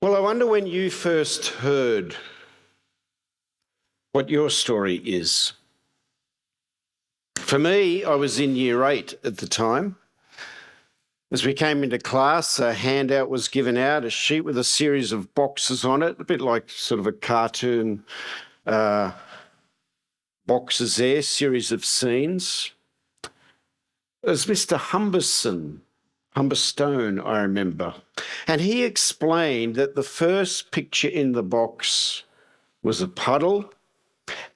Well, I wonder when you first heard what your story is. For me, I was in year 8 at the time. As we came into class, a handout was given out, a sheet with a series of boxes on it, a bit like sort of a cartoon boxes there, series of scenes. It was Mr. Humberstone, I remember. And he explained that the first picture in the box was a puddle,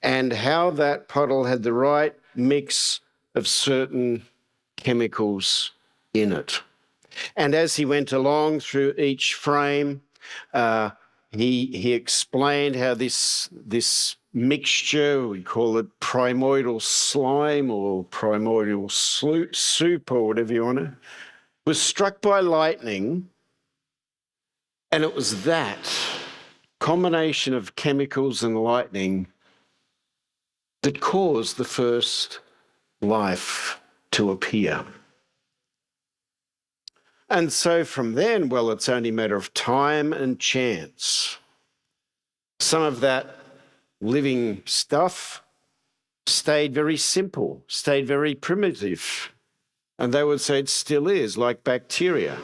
and how that puddle had the right mix of certain chemicals in it. And as he went along through each frame, he explained how this mixture, we call it primordial slime or primordial soup or whatever you want to, was struck by lightning, and it was that combination of chemicals and lightning that caused the first life to appear. And so from then, well, it's only a matter of time and chance. Some of that living stuff stayed very simple, stayed very primitive. And they would say it still is, like bacteria.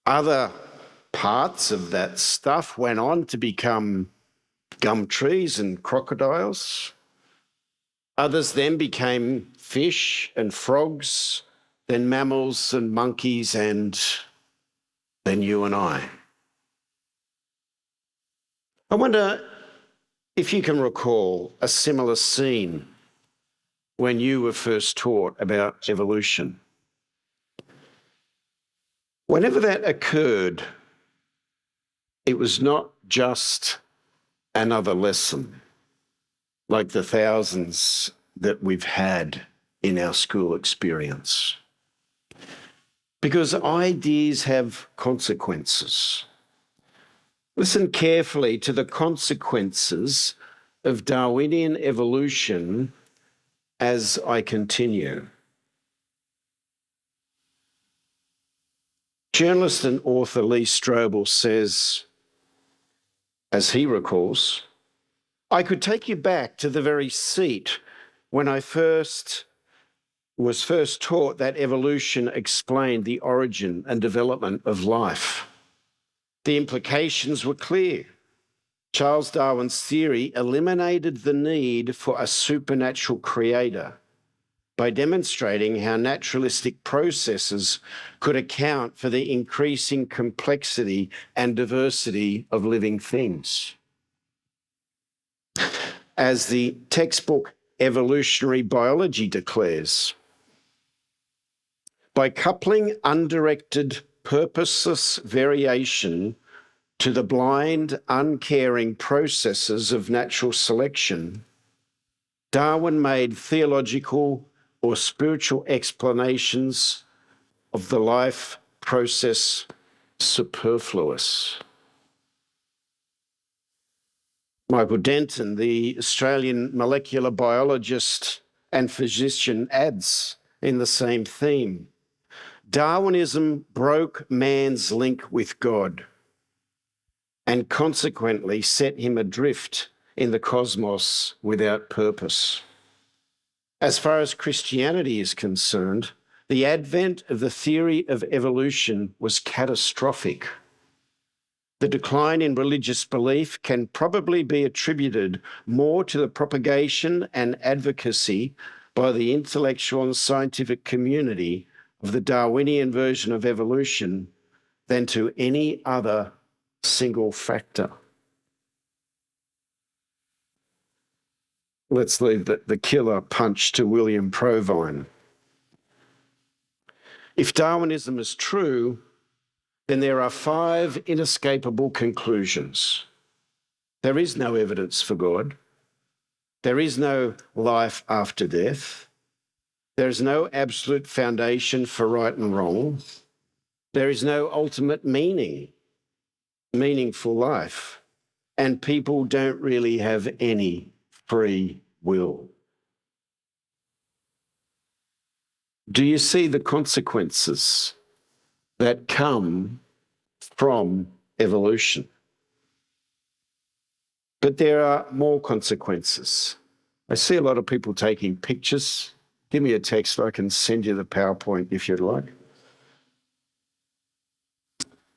Other parts of that stuff went on to become gum trees and crocodiles. Others then became fish and frogs, then mammals and monkeys, and then you and I. I wonder if you can recall a similar scene when you were first taught about evolution. Whenever that occurred, it was not just another lesson like the thousands that we've had in our school experience. Because ideas have consequences. Listen carefully to the consequences of Darwinian evolution as I continue. Journalist and author Lee Strobel says, as he recalls, I could take you back to the very seat when I was first taught that evolution explained the origin and development of life. The implications were clear. Charles Darwin's theory eliminated the need for a supernatural creator by demonstrating how naturalistic processes could account for the increasing complexity and diversity of living things. As the textbook Evolutionary Biology declares, by coupling undirected, purposeless variation to the blind, uncaring processes of natural selection, Darwin made theological or spiritual explanations of the life process superfluous. Michael Denton, the Australian molecular biologist and physician, adds in the same theme, Darwinism broke man's link with God and consequently set him adrift in the cosmos without purpose. As far as Christianity is concerned, the advent of the theory of evolution was catastrophic. The decline in religious belief can probably be attributed more to the propagation and advocacy by the intellectual and scientific community of the Darwinian version of evolution than to any other single factor. Let's leave the killer punch to William Provine. If Darwinism is true, then there are 5 inescapable conclusions. There is no evidence for God. There is no life after death. There is no absolute foundation for right and wrong. There is no ultimate meaningful life. And people don't really have any free will. Do you see the consequences that come from evolution. But there are more consequences. I see a lot of people taking pictures. Give me a text, I can send you the PowerPoint if you'd like.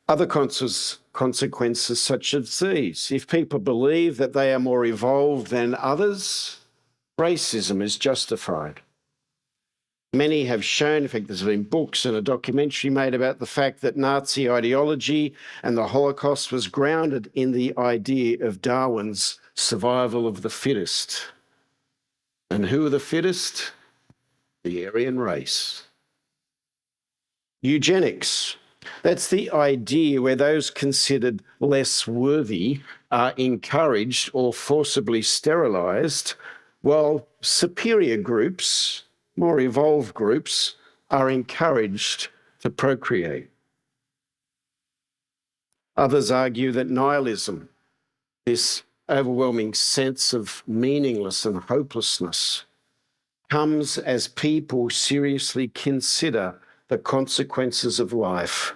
Other consequences such as these. If people believe that they are more evolved than others, racism is justified. Many have shown, in fact, there's been books and a documentary made about the fact that Nazi ideology and the Holocaust was grounded in the idea of Darwin's survival of the fittest. And who are the fittest? The Aryan race. Eugenics. That's the idea where those considered less worthy are encouraged or forcibly sterilised, while superior groups, more evolved groups, are encouraged to procreate. Others argue that nihilism, this overwhelming sense of meaningless and hopelessness, comes as people seriously consider the consequences of life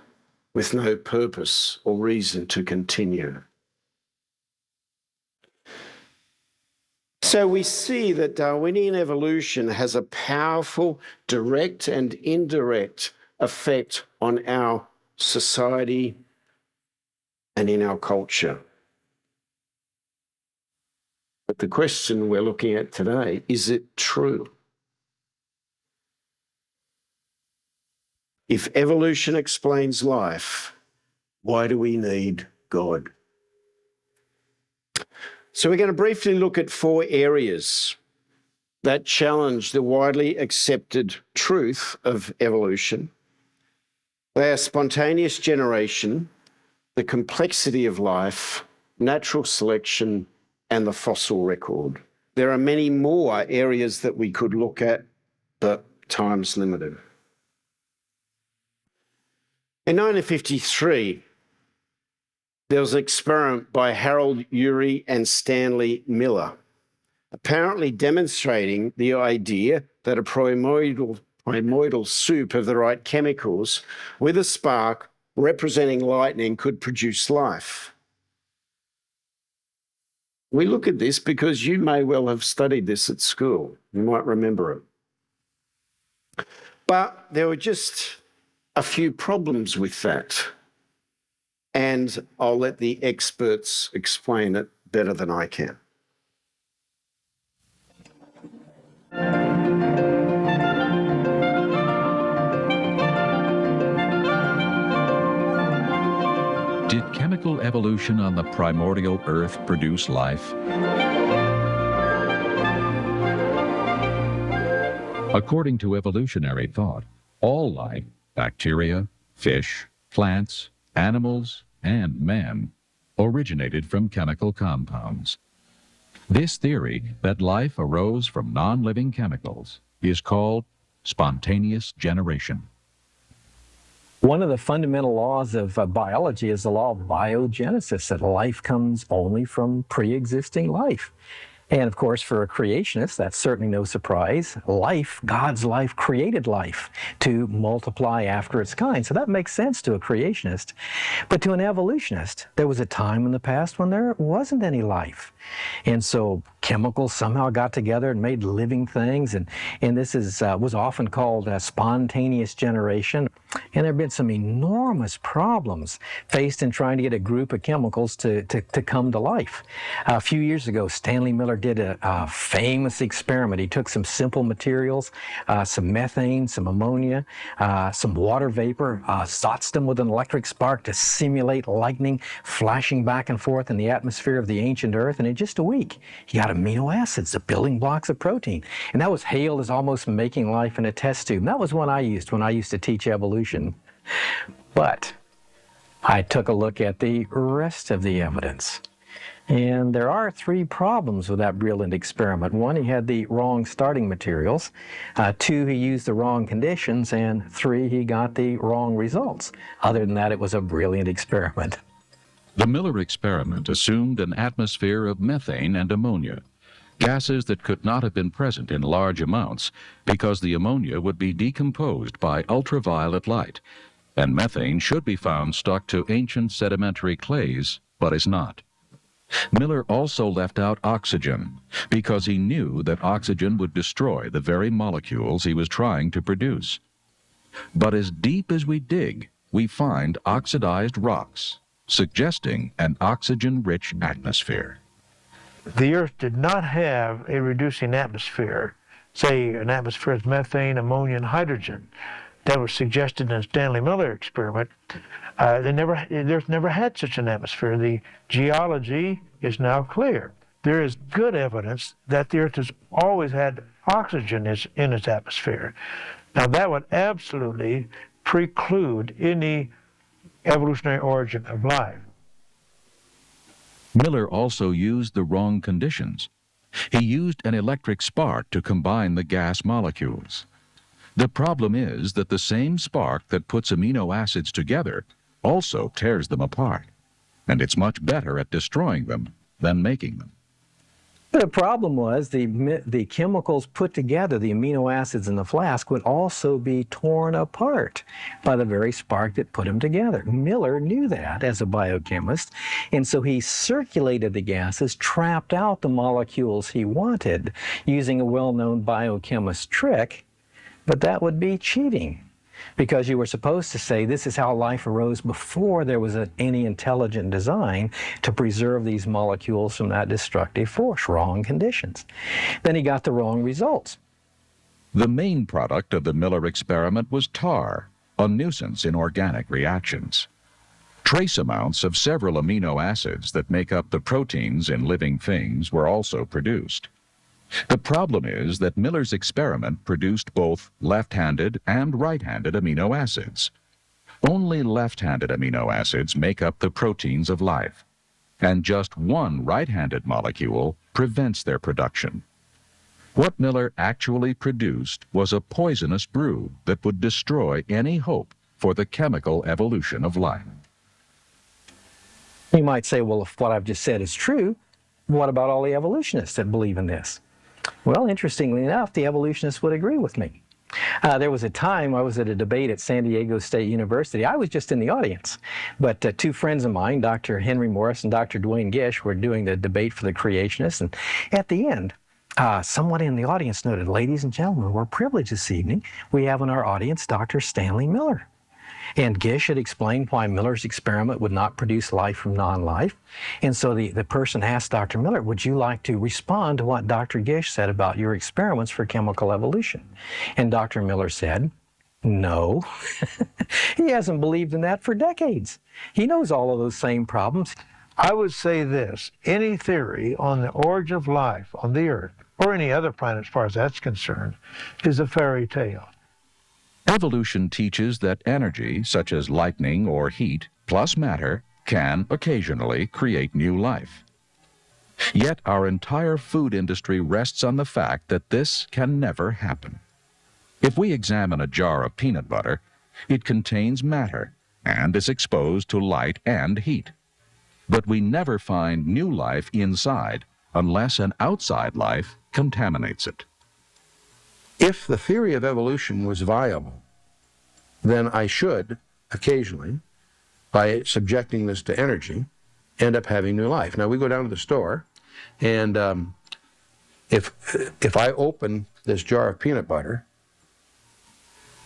with no purpose or reason to continue. So we see that Darwinian evolution has a powerful direct and indirect effect on our society and in our culture. But the question we're looking at today, is it true? If evolution explains life, why do we need God? So we're going to briefly look at 4 areas that challenge the widely accepted truth of evolution. They are spontaneous generation, the complexity of life, natural selection, and the fossil record. There are many more areas that we could look at, but time's limited. In 1953, there was an experiment by Harold Urey and Stanley Miller, apparently demonstrating the idea that a primordial soup of the right chemicals with a spark representing lightning could produce life. We look at this because you may well have studied this at school. You might remember it. But there were just a few problems with that. And I'll let the experts explain it better than I can. Did chemical evolution on the primordial Earth produce life? According to evolutionary thought, all life, bacteria, fish, plants, animals, and man, originated from chemical compounds. This theory that life arose from non-living chemicals is called spontaneous generation. One of the fundamental laws of biology is the law of biogenesis, that life comes only from pre-existing life. And of course, for a creationist, that's certainly no surprise. Life, God's life, created life to multiply after its kind. So that makes sense to a creationist. But to an evolutionist, there was a time in the past when there wasn't any life. And so chemicals somehow got together and made living things. And this was often called spontaneous generation. And there have been some enormous problems faced in trying to get a group of chemicals to come to life. A few years ago, Stanley Miller did a famous experiment. He took some simple materials, some methane, some ammonia, some water vapor, sotzed them with an electric spark to simulate lightning flashing back and forth in the atmosphere of the ancient Earth. And in just a week, he got amino acids, the building blocks of protein. And that was hailed as almost making life in a test tube. And that was one I used when I used to teach evolution. But I took a look at the rest of the evidence. And there are 3 problems with that brilliant experiment. 1, he had the wrong starting materials. 2, he used the wrong conditions. And 3, he got the wrong results. Other than that, it was a brilliant experiment. The Miller experiment assumed an atmosphere of methane and ammonia, gases that could not have been present in large amounts because the ammonia would be decomposed by ultraviolet light, and methane should be found stuck to ancient sedimentary clays, but is not. Miller also left out oxygen because he knew that oxygen would destroy the very molecules he was trying to produce. But as deep as we dig, we find oxidized rocks, suggesting an oxygen-rich atmosphere. The Earth did not have a reducing atmosphere, say an atmosphere of methane, ammonia, and hydrogen. That was suggested in the Stanley Miller experiment. The Earth never had such an atmosphere. The geology is now clear. There is good evidence that the Earth has always had oxygen in its atmosphere. Now that would absolutely preclude any evolutionary origin of life. Miller also used the wrong conditions. He used an electric spark to combine the gas molecules. The problem is that the same spark that puts amino acids together also tears them apart, and it's much better at destroying them than making them. The problem was the chemicals put together, the amino acids in the flask, would also be torn apart by the very spark that put them together. Miller knew that as a biochemist, and so he circulated the gases, trapped out the molecules he wanted using a well-known biochemist trick, but that would be cheating, because you were supposed to say this is how life arose before there was any intelligent design to preserve these molecules from that destructive force. Wrong conditions. Then he got the wrong results. The main product of the Miller experiment was tar, a nuisance in organic reactions. Trace amounts of several amino acids that make up the proteins in living things were also produced. The problem is that Miller's experiment produced both left-handed and right-handed amino acids. Only left-handed amino acids make up the proteins of life, and just one right-handed molecule prevents their production. What Miller actually produced was a poisonous brew that would destroy any hope for the chemical evolution of life. You might say, well, if what I've just said is true, what about all the evolutionists that believe in this? Well, interestingly enough, the evolutionists would agree with me. There was a time I was at a debate at San Diego State University. I was just in the audience, but two friends of mine, Dr. Henry Morris and Dr. Duane Gish, were doing the debate for the creationists. And at the end, someone in the audience noted, ladies and gentlemen, we're privileged this evening. We have in our audience Dr. Stanley Miller. And Gish had explained why Miller's experiment would not produce life from non-life. And so the person asked Dr. Miller, would you like to respond to what Dr. Gish said about your experiments for chemical evolution? And Dr. Miller said, no. He hasn't believed in that for decades. He knows all of those same problems. I would say this, any theory on the origin of life on the Earth, or any other planet as far as that's concerned, is a fairy tale. Evolution teaches that energy, such as lightning or heat, plus matter, can occasionally create new life. Yet our entire food industry rests on the fact that this can never happen. If we examine a jar of peanut butter, it contains matter and is exposed to light and heat. But we never find new life inside unless an outside life contaminates it. If the theory of evolution was viable, then I should occasionally, by subjecting this to energy, end up having new life. Now we go down to the store, and if I open this jar of peanut butter,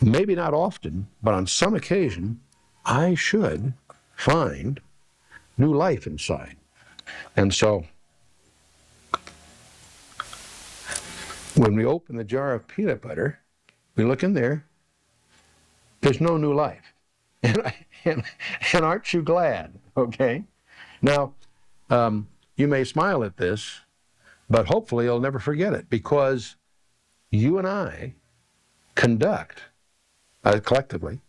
maybe not often, but on some occasion, I should find new life inside. And so when we open the jar of peanut butter, we look in there, there's no new life. And aren't you glad? Okay? Now, you may smile at this, but hopefully you'll never forget it, because you and I conduct, collectively,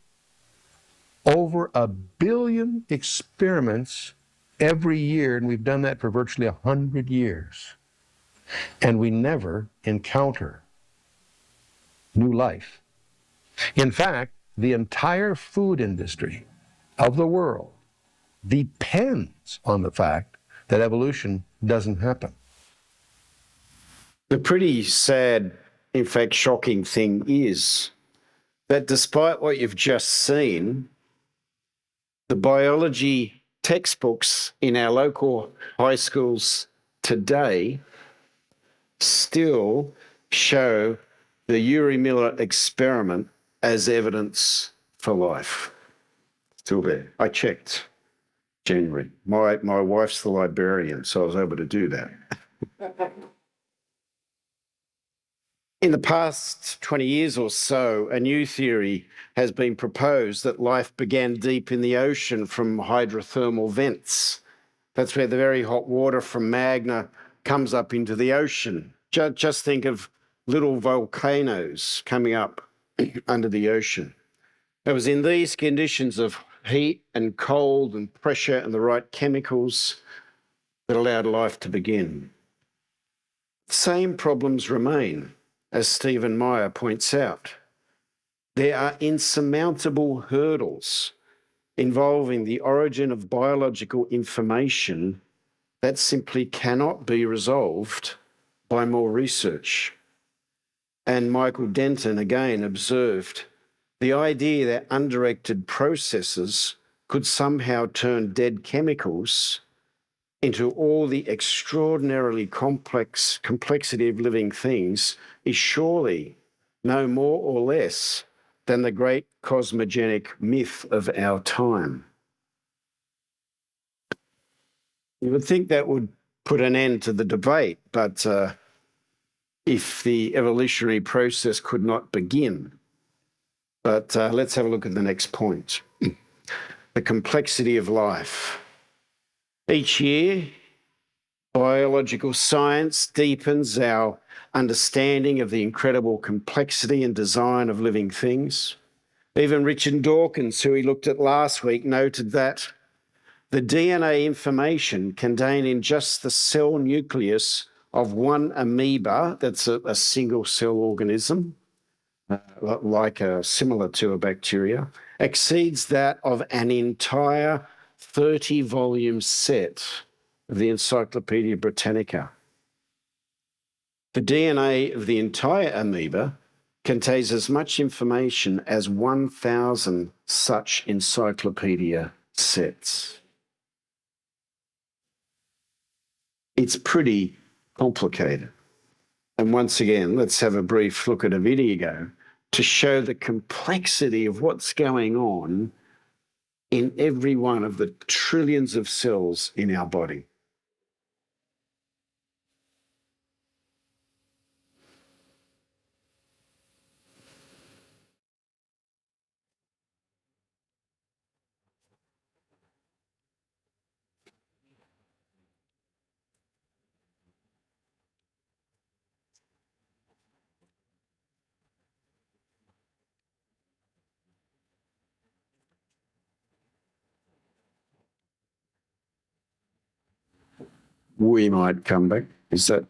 over 1 billion experiments every year, and we've done that for virtually 100 years. And we never encounter new life. In fact, the entire food industry of the world depends on the fact that evolution doesn't happen. The pretty sad, in fact, shocking thing is that despite what you've just seen, The biology textbooks in our local high schools today still show the Urey Miller experiment as evidence for life. Still there. I checked January. My wife's the librarian, so I was able to do that. In the past 20 years or so, a new theory has been proposed that life began deep in the ocean from hydrothermal vents. That's where the very hot water from magma comes up into the ocean. Just think of little volcanoes coming up under the ocean. It was in these conditions of heat and cold and pressure and the right chemicals that allowed life to begin. The same problems remain, as Stephen Meyer points out. There are insurmountable hurdles involving the origin of biological information that simply cannot be resolved by more research. And Michael Denton again observed the idea that undirected processes could somehow turn dead chemicals into all the extraordinarily complexity of living things is surely no more or less than the great cosmogenic myth of our time. You would think that would put an end to the debate, but if the evolutionary process could not begin. But let's have a look at the next point. The complexity of life. Each year, biological science deepens our understanding of the incredible complexity and design of living things. Even Richard Dawkins, who we looked at last week, noted that the DNA information contained in just the cell nucleus of one amoeba, that's a single cell organism, similar to a bacteria, exceeds that of an entire 30-volume set of the Encyclopaedia Britannica. The DNA of the entire amoeba contains as much information as 1,000 such encyclopedia sets. It's pretty complicated. And once again, let's have a brief look at a video to show the complexity of what's going on in every one of the trillions of cells in our body. We might come back. Is that?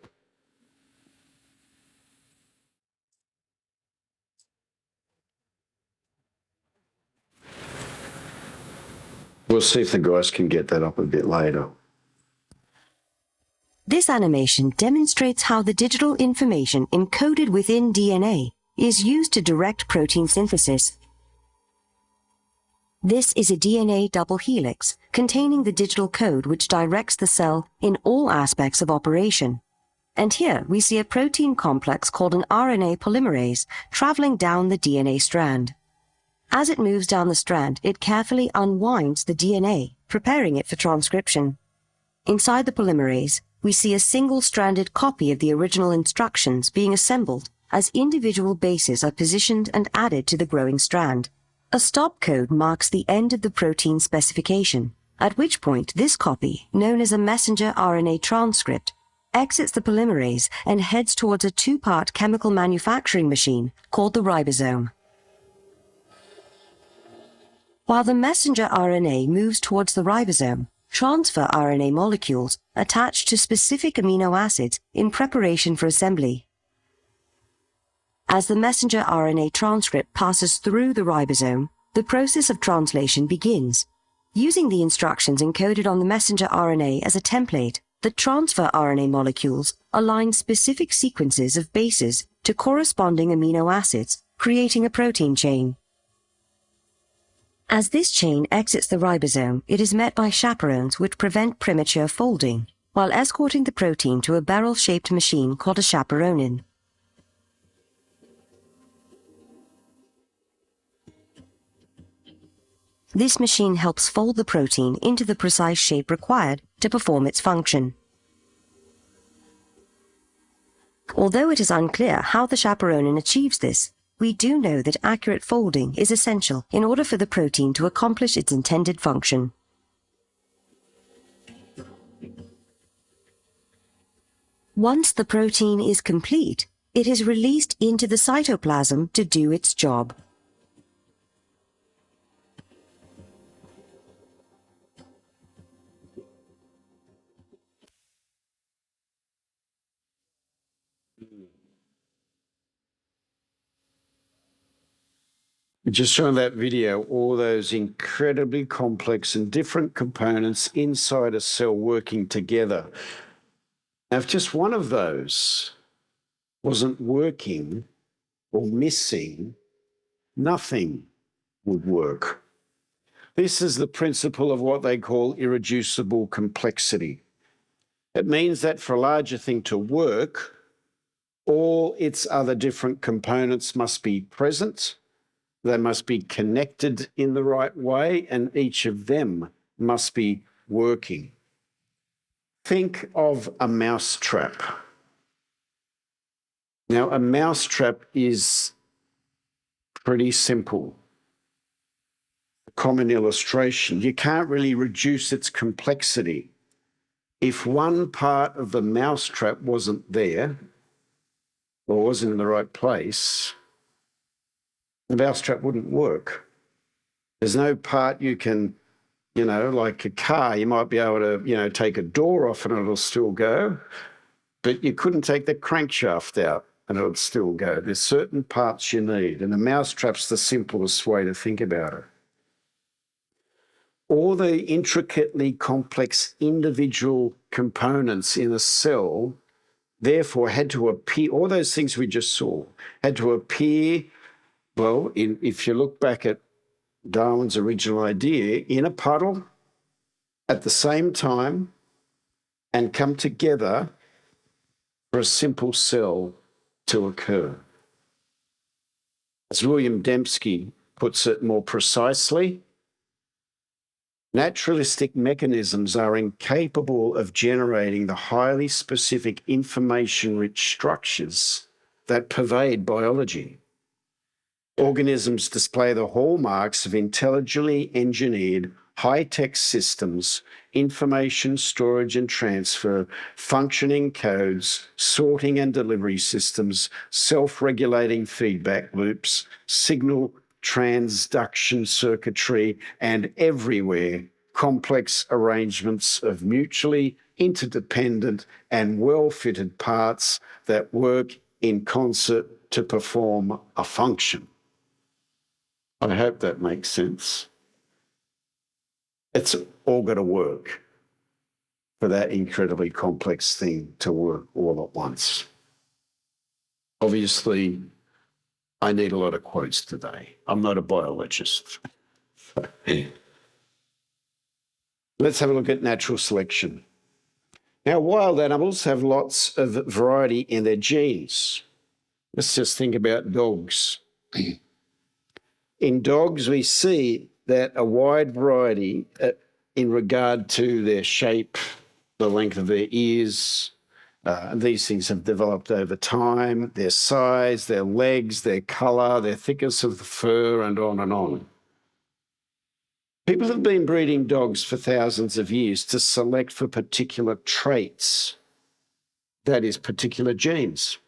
We'll see if the guys can get that up a bit later. This animation demonstrates how the digital information encoded within DNA is used to direct protein synthesis. This is a DNA double helix containing the digital code which directs the cell in all aspects of operation. And here we see a protein complex called an RNA polymerase traveling down the DNA strand. As it moves down the strand, it carefully unwinds the DNA, preparing it for transcription. Inside the polymerase, we see a single-stranded copy of the original instructions being assembled as individual bases are positioned and added to the growing strand. A stop code marks the end of the protein specification, at which point this copy, known as a messenger RNA transcript, exits the polymerase and heads towards a two-part chemical manufacturing machine called the ribosome. While the messenger RNA moves towards the ribosome, transfer RNA molecules attach to specific amino acids in preparation for assembly. As the messenger RNA transcript passes through the ribosome, the process of translation begins. Using the instructions encoded on the messenger RNA as a template, the transfer RNA molecules align specific sequences of bases to corresponding amino acids, creating a protein chain. As this chain exits the ribosome, it is met by chaperones which prevent premature folding, while escorting the protein to a barrel-shaped machine called a chaperonin. This machine helps fold the protein into the precise shape required to perform its function. Although it is unclear how the chaperonin achieves this, we do know that accurate folding is essential in order for the protein to accomplish its intended function. Once the protein is complete, it is released into the cytoplasm to do its job. Just showing that video, all those incredibly complex and different components inside a cell working together. Now, if just one of those wasn't working or missing, nothing would work. This is the principle of what they call irreducible complexity. It means that for a larger thing to work, all its other different components must be present. They must be connected in the right way, and each of them must be working. Think of a mousetrap. Now, a mousetrap is pretty simple. A common illustration. You can't really reduce its complexity. If one part of the mousetrap wasn't there, or wasn't in the right place, the mousetrap wouldn't work. There's no part you can, like a car, you might be able to, take a door off and it'll still go, but you couldn't take the crankshaft out and it'll still go. There's certain parts you need, and a mousetrap's the simplest way to think about it. All the intricately complex individual components in a cell, therefore, had to appear, all those things we just saw, had to appear. Well, if you look back at Darwin's original idea, in a puddle at the same time and come together for a simple cell to occur. As William Dembski puts it more precisely, naturalistic mechanisms are incapable of generating the highly specific information-rich structures that pervade biology. Organisms display the hallmarks of intelligently engineered high-tech systems, information storage and transfer, functioning codes, sorting and delivery systems, self-regulating feedback loops, signal transduction circuitry, and everywhere complex arrangements of mutually interdependent and well-fitted parts that work in concert to perform a function. I hope that makes sense. It's all got to work for that incredibly complex thing to work all at once. Obviously, I need a lot of quotes today. I'm not a biologist. Let's have a look at natural selection. Now, wild animals have lots of variety in their genes. Let's just think about dogs. In dogs, we see that a wide variety in regard to their shape, the length of their ears. These things have developed over time, their size, their legs, their colour, their thickness of the fur, and on and on. People have been breeding dogs for thousands of years to select for particular traits, that is, particular genes.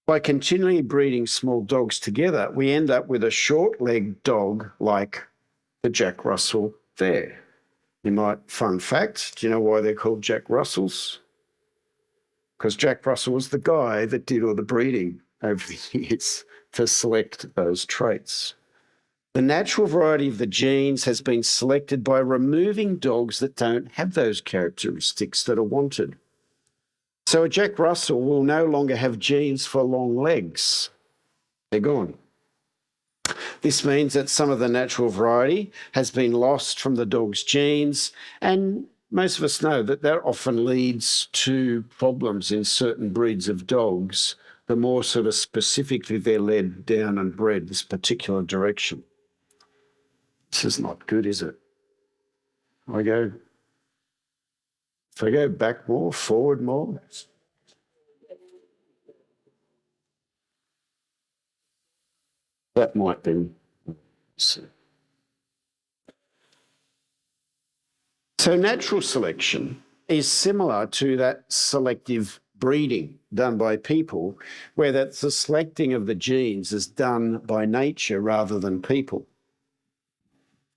By continually breeding small dogs together, we end up with a short-legged dog like the Jack Russell there. Fun fact, do you know why they're called Jack Russells? Because Jack Russell was the guy that did all the breeding over the years to select those traits. The natural variety of the genes has been selected by removing dogs that don't have those characteristics that are wanted. So a Jack Russell will no longer have genes for long legs. They're gone. This means that some of the natural variety has been lost from the dog's genes, and most of us know that that often leads to problems in certain breeds of dogs, the more sort of specifically they're led down and bred this particular direction. This is not good, is it? If I go back more, forward more. That might be. So natural selection is similar to that selective breeding done by people, where that's the selecting of the genes is done by nature rather than people.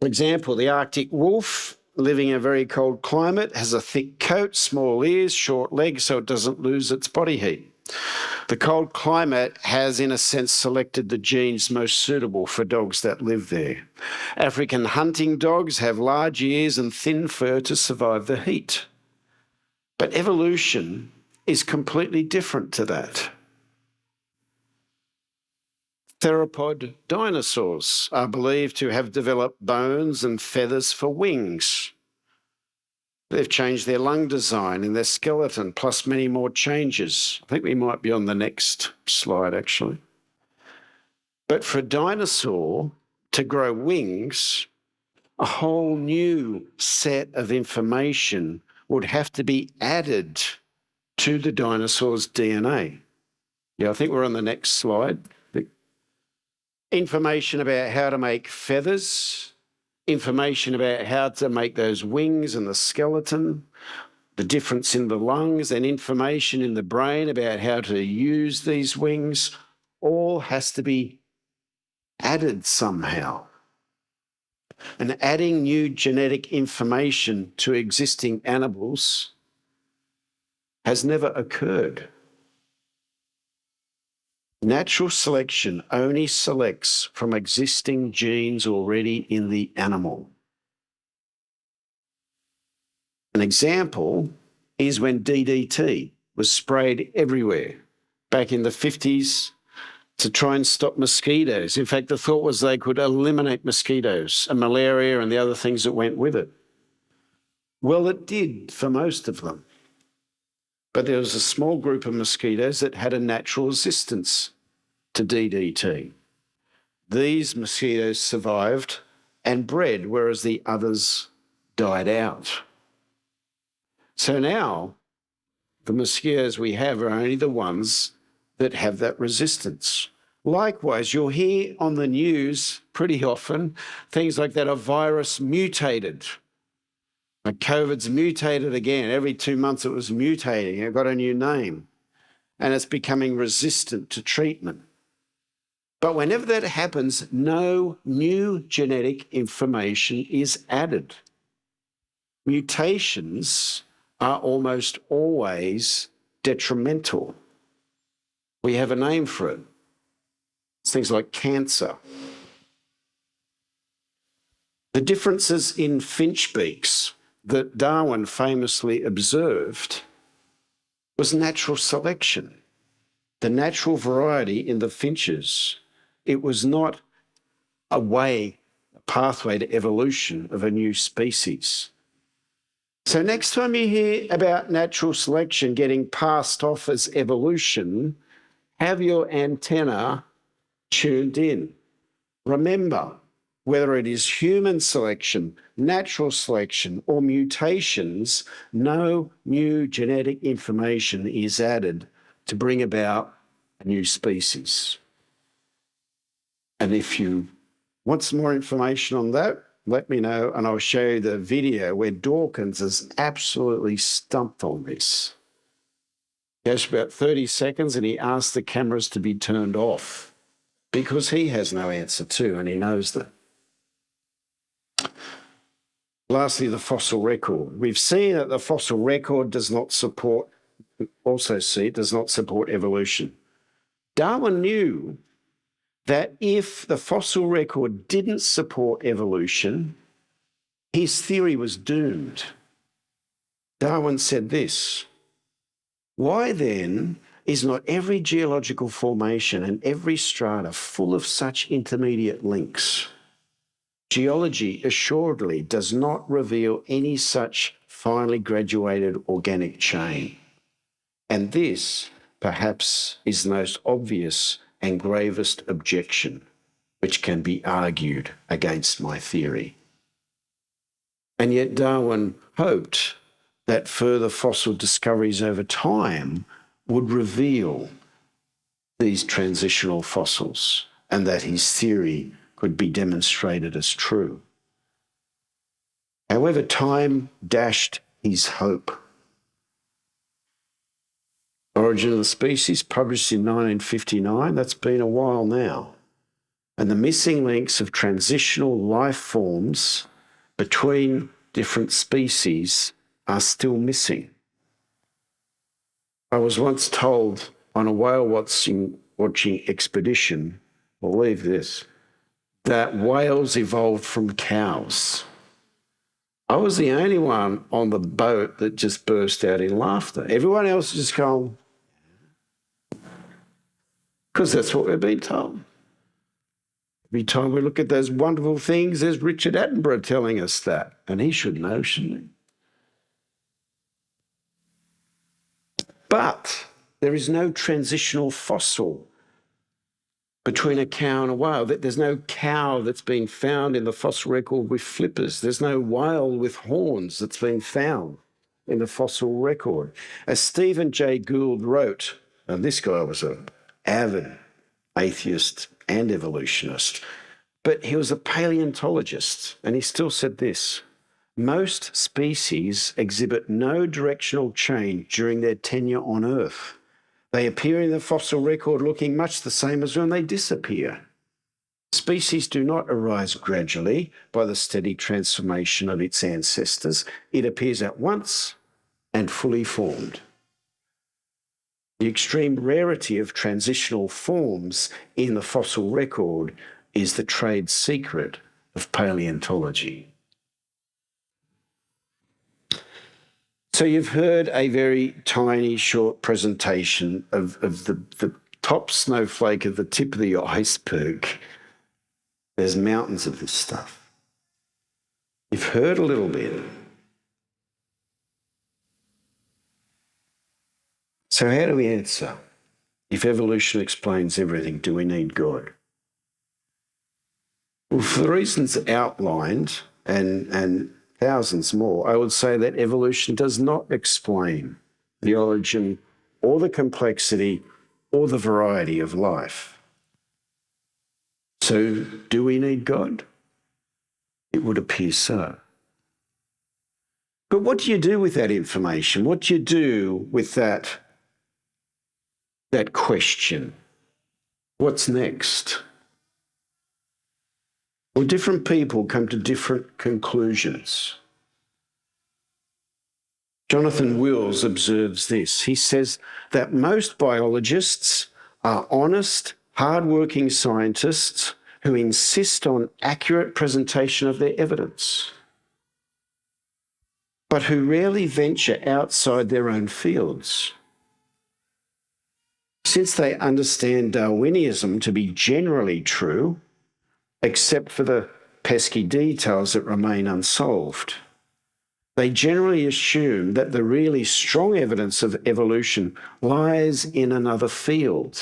For example, the Arctic wolf, living in a very cold climate, has a thick coat, small ears, short legs, so it doesn't lose its body heat. The cold climate has, in a sense, selected the genes most suitable for dogs that live there. African hunting dogs have large ears and thin fur to survive the heat. But evolution is completely different to that. Theropod dinosaurs are believed to have developed bones and feathers for wings. They've changed their lung design and their skeleton, plus many more changes. I think we might be on the next slide, actually. But for a dinosaur to grow wings, a whole new set of information would have to be added to the dinosaur's DNA. Yeah, I think we're on the next slide. Information about how to make feathers, information about how to make those wings and the skeleton, the difference in the lungs, and information in the brain about how to use these wings, all has to be added somehow. And adding new genetic information to existing animals has never occurred. Natural selection only selects from existing genes already in the animal. An example is when DDT was sprayed everywhere back in the 50s to try and stop mosquitoes. In fact, the thought was they could eliminate mosquitoes and malaria and the other things that went with it. Well, it did for most of them. But there was a small group of mosquitoes that had a natural resistance to DDT. These mosquitoes survived and bred, whereas the others died out. So now the mosquitoes we have are only the ones that have that resistance. Likewise, you'll hear on the news pretty often things like that: a virus mutated. Like COVID's mutated again. Every 2 months it was mutating. It got a new name. And it's becoming resistant to treatment. But whenever that happens, no new genetic information is added. Mutations are almost always detrimental. We have a name for it. It's things like cancer. The differences in finch beaks that Darwin famously observed was natural selection. The natural variety in the finches. It was not a pathway to evolution of a new species. So next time you hear about natural selection getting passed off as evolution, have your antenna tuned in. Remember, whether it is human selection, natural selection, or mutations, no new genetic information is added to bring about a new species. And if you want some more information on that, let me know and I'll show you the video where Dawkins is absolutely stumped on this. He goes for about 30 seconds and he asks the cameras to be turned off because he has no answer too, and he knows that. Lastly, the fossil record. We've seen that the fossil record does not support evolution. Darwin knew that if the fossil record didn't support evolution, his theory was doomed. Darwin said this: "Why then is not every geological formation and every strata full of such intermediate links? Geology assuredly does not reveal any such finely graduated organic chain. And this, perhaps, is the most obvious and gravest objection which can be argued against my theory. And yet Darwin hoped that further fossil discoveries over time would reveal these transitional fossils and that his theory could be demonstrated as true. However, time dashed his hope. Origin of the Species, published in 1959, that's been a while now. And the missing links of transitional life forms between different species are still missing. I was once told on a whale watching expedition, believe this, that whales evolved from cows. I was the only one on the boat that just burst out in laughter. Everyone else is just going, because that's what we've been told. Every time we look at those wonderful things, there's Richard Attenborough telling us that, and he should know, shouldn't he? But there is no transitional fossil between a cow and a whale. There's no cow that's been found in the fossil record with flippers. There's no whale with horns that's been found in the fossil record. As Stephen Jay Gould wrote, and this guy was an avid atheist and evolutionist, but he was a paleontologist, and he still said this: most species exhibit no directional change during their tenure on Earth. They appear in the fossil record looking much the same as when they disappear. Species do not arise gradually by the steady transformation of its ancestors. It appears at once and fully formed. The extreme rarity of transitional forms in the fossil record is the trade secret of paleontology. So you've heard a very tiny, short presentation of the top snowflake of the tip of the iceberg. There's mountains of this stuff. You've heard a little bit. So how do we answer? If evolution explains everything, do we need God? Well, for the reasons outlined and thousands more, I would say that evolution does not explain the origin or the complexity or the variety of life. So do we need God? It would appear so. But what do you do with that information? What do you do with that question? What's next? Well, different people come to different conclusions. Jonathan Wills observes this. He says that most biologists are honest, hard-working scientists who insist on accurate presentation of their evidence, but who rarely venture outside their own fields. Since they understand Darwinism to be generally true, except for the pesky details that remain unsolved, they generally assume that the really strong evidence of evolution lies in another field.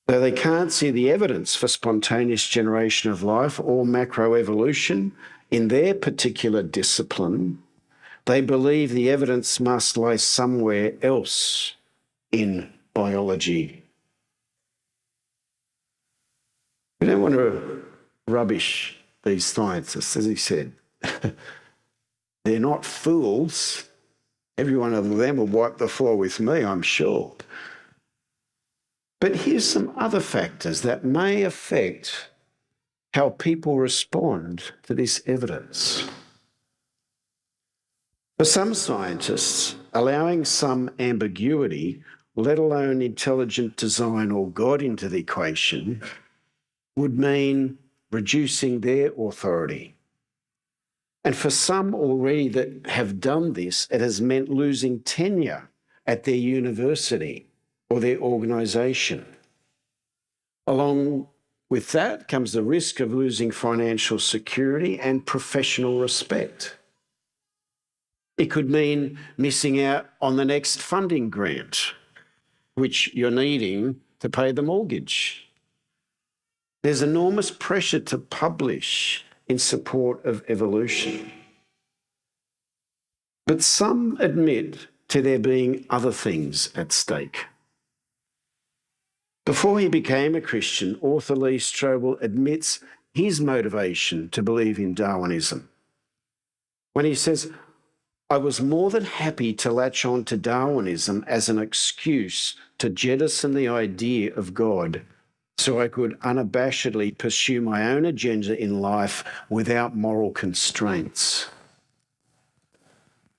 Though they can't see the evidence for spontaneous generation of life or macroevolution in their particular discipline, they believe the evidence must lie somewhere else in biology. We don't want to rubbish these scientists, as he said. They're not fools. Every one of them will wipe the floor with me, I'm sure. But here's some other factors that may affect how people respond to this evidence. For some scientists, allowing some ambiguity, let alone intelligent design or God into the equation, would mean reducing their authority. And for some already that have done this, it has meant losing tenure at their university or their organisation. Along with that comes the risk of losing financial security and professional respect. It could mean missing out on the next funding grant, which you're needing to pay the mortgage. There's enormous pressure to publish in support of evolution. But some admit to there being other things at stake. Before he became a Christian, author Lee Strobel admits his motivation to believe in Darwinism when he says, "I was more than happy to latch on to Darwinism as an excuse to jettison the idea of God so I could unabashedly pursue my own agenda in life without moral constraints."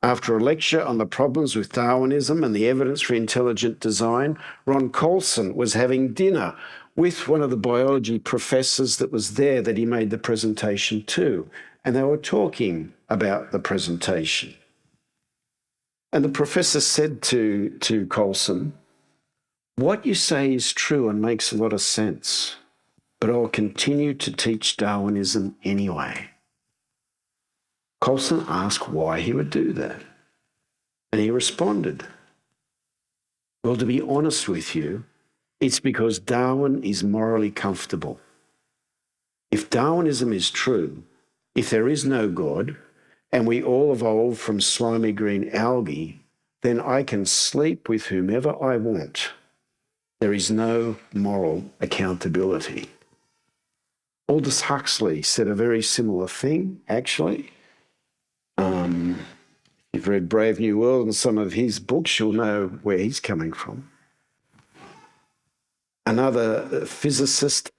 After a lecture on the problems with Darwinism and the evidence for intelligent design, Ron Coulson was having dinner with one of the biology professors that was there that he made the presentation to, and they were talking about the presentation. And the professor said to Coulson, "What you say is true and makes a lot of sense, but I'll continue to teach Darwinism anyway." Coulson asked why he would do that. And he responded, "Well, to be honest with you, it's because Darwin is morally comfortable. If Darwinism is true, if there is no God, and we all evolved from slimy green algae, then I can sleep with whomever I want. There is no moral accountability." Aldous Huxley said a very similar thing, actually. If you've read Brave New World and some of his books, you'll know where he's coming from. Another physicist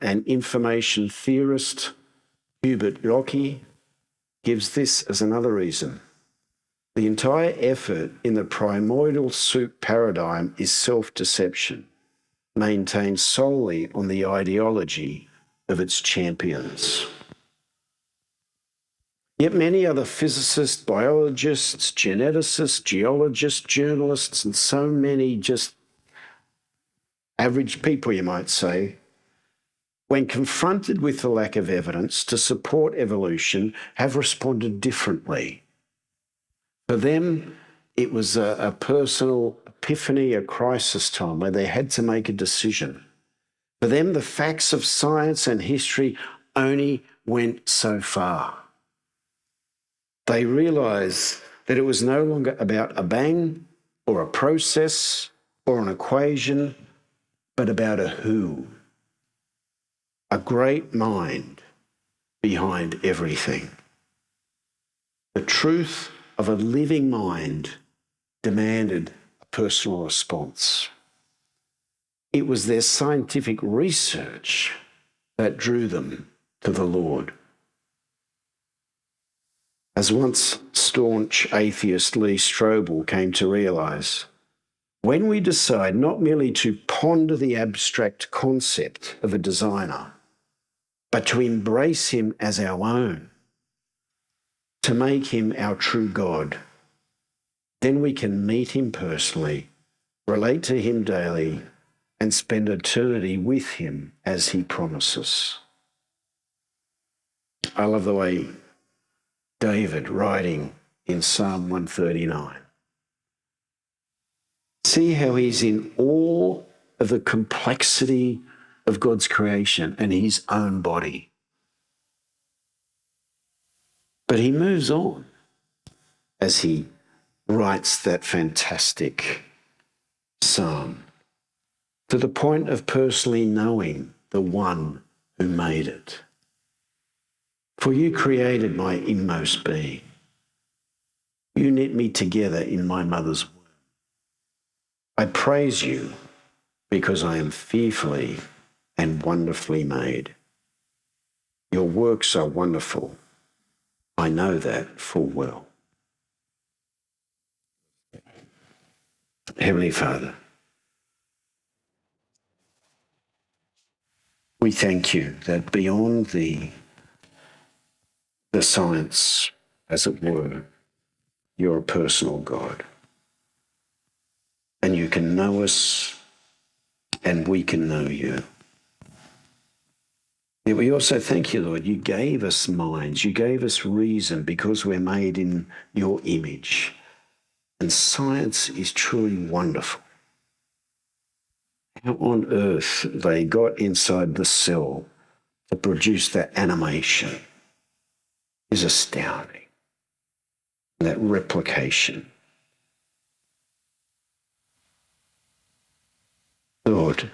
and information theorist, Hubert Locke, gives this as another reason. The entire effort in the primordial soup paradigm is self-deception, maintained solely on the ideology of its champions. Yet many other physicists, biologists, geneticists, geologists, journalists, and so many just average people, you might say, when confronted with the lack of evidence to support evolution, have responded differently. For them, it was a personal epiphany, a crisis time where they had to make a decision. For them, the facts of science and history only went so far. They realised that it was no longer about a bang or a process or an equation, but about a who. A great mind behind everything. The truth of a living mind demanded a personal response. It was their scientific research that drew them to the Lord. As once staunch atheist Lee Strobel came to realise, when we decide not merely to ponder the abstract concept of a designer, but to embrace him as our own, to make him our true God, then we can meet him personally, relate to him daily, and spend eternity with him as he promises. I love the way David writing in Psalm 139. See how he's in awe of the complexity of God's creation and his own body. But he moves on as he writes that fantastic psalm to the point of personally knowing the one who made it. For you created my inmost being. You knit me together in my mother's womb. I praise you because I am fearfully and wonderfully made. Your works are wonderful. I know that full well. Heavenly Father, we thank you that beyond the science, as it were, you're a personal God. and you can know us, and we can know you. Yet we also thank you, Lord, you gave us minds, you gave us reason because we're made in your image. And science is truly wonderful. How on earth they got inside the cell to produce that animation is astounding. That replication. Lord,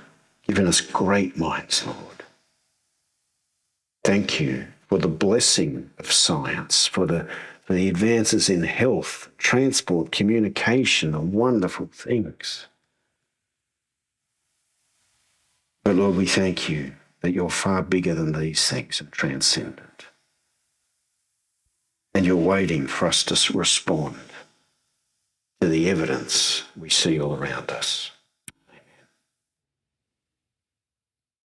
given us great minds, Lord. Thank you for the blessing of science, for the advances in health, transport, communication, and wonderful things. But Lord, we thank you that you're far bigger than these things and transcendent. And you're waiting for us to respond to the evidence we see all around us.